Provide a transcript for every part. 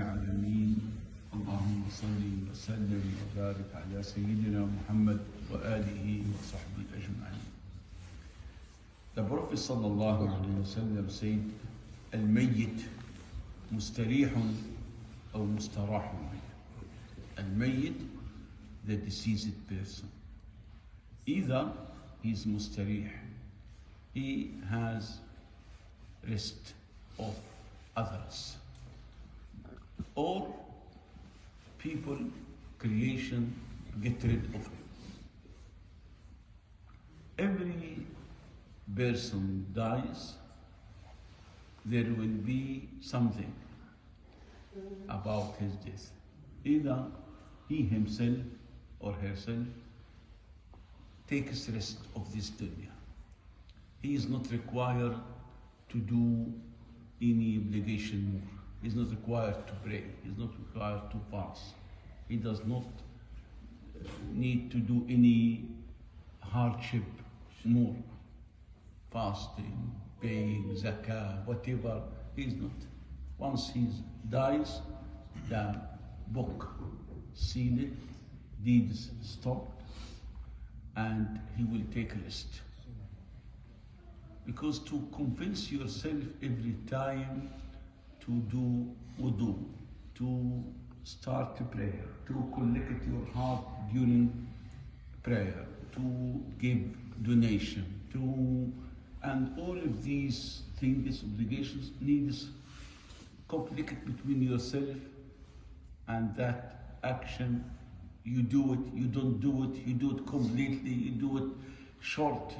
العالمين اللهم صل وسلم وبارك على سيدنا محمد وآله وصحبه أجمعين. The Prophet sallallahu alayhi wa sallam said, الميت مستريح أو مستراح منه. الميت, the deceased person. Either he is mustarih, he has rest of others, or people, creation, get rid of him. Every person dies, there will be something about his death. Either he himself or herself takes rest of this dunya. He is not required to do any obligation more. He is not required to pray. He is not required to fast. He does not need to do any hardship more. Fasting, paying, zakah, whatever. He is not. Once he dies, the book sealed, deeds stopped, and he will take rest. Because to convince yourself every time to do wudu, to start prayer, to collect your heart during prayer, to give donation, and all of these things, obligations, needs conflict between yourself and that action. You do it, you don't do it, you do it completely, you do it short,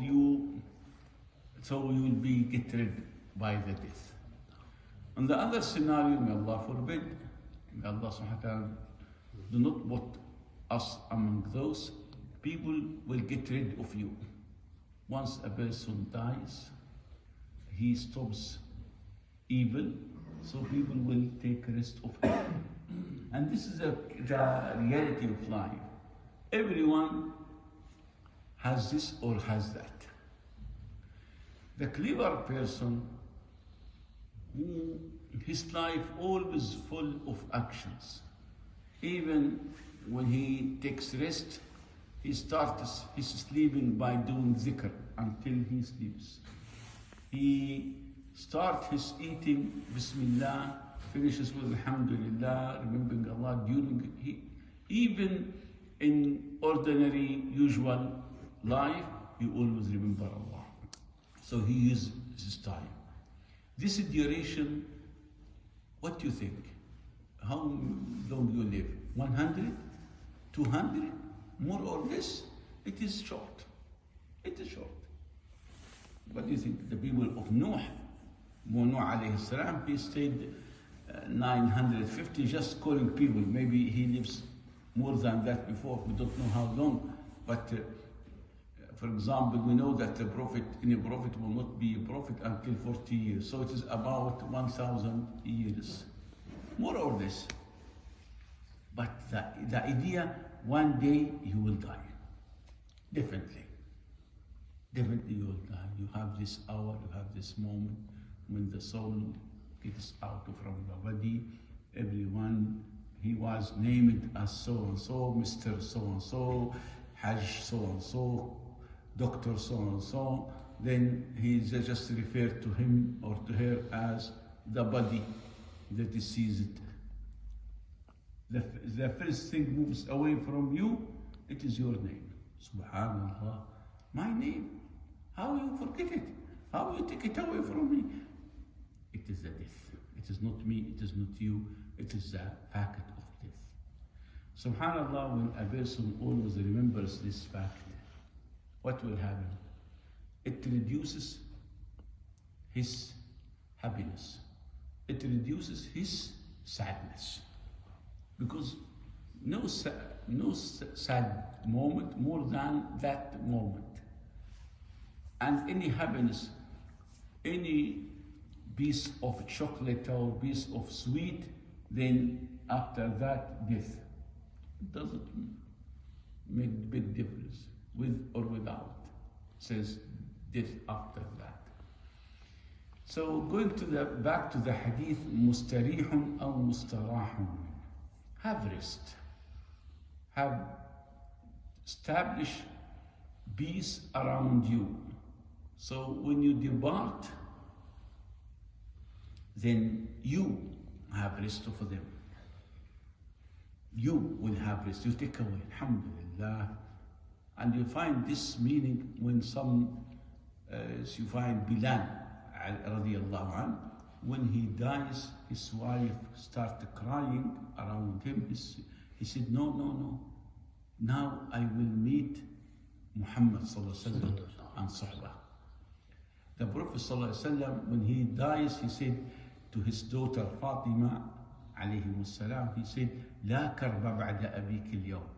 so you will be get rid by the death. On the other scenario, may Allah forbid, may Allah subhanahu wa ta'ala do not put us among those, people will get rid of you. Once a person dies, he stops evil, so people will take rest of him. And this is the reality of life. Everyone has this or has that. The clever person, who his life always full of actions. Even when he takes rest, he starts his sleeping by doing zikr until he sleeps. He starts his eating, Bismillah, finishes with Alhamdulillah, remembering Allah even in ordinary, usual life, he always remember Allah. So he uses his time. This duration, what do you think? How long you live? 100? 200? More or less? It is short. It is short. What do you think? The people of Nuh alayhi salam, he stayed 950, just calling people. Maybe he lives more than that before. We don't know how long. But for example, we know that any prophet will not be a prophet until 40 years. So it is about 1,000 years, more or less. But the idea, one day you will die. Definitely. Definitely you will die. You have this hour, you have this moment when the soul gets out from the body. Everyone, he was named as so-and-so, Mr. So-and-so, Hajj so-and-so, Doctor so-and-so. Then he just referred to him or to her as the body, the deceased. The first thing moves away from you, it is your name. Subhanallah, my name. How you forget it? How you take it away from me? It is the death. It is not me, it is not you, it is the fact of death. Subhanallah, when a person always remembers this fact, what will happen? It reduces his happiness. It reduces his sadness. Because no sad moment more than that moment. And any happiness, any piece of chocolate or piece of sweet, then after that, death. It doesn't make big difference, with or without. It says death after that. So going back to the hadith, مستريح أو مستراح. Have rest. Have establish peace around you. So when you depart, then you have rest for them. You will have rest. You take away. Alhamdulillah. And you find this meaning when you find Bilal radiallahu anh, when he dies, his wife started crying around him. He said, no. Now I will meet Muhammad sallallahu alaihi wasallam and Sahbah. The Prophet sallallahu alaihi wasallam, when he dies, he said to his daughter Fatima alayhi salam, he said, لا كرب بعد أبيك اليوم.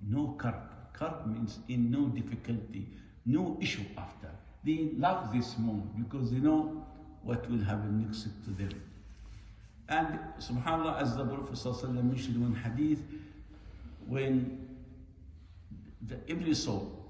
No karb. Karb means in no difficulty, no issue after. They love this moment because they know what will happen next to them. And subhanAllah, as the Prophet ﷺ mentioned in one hadith, when every soul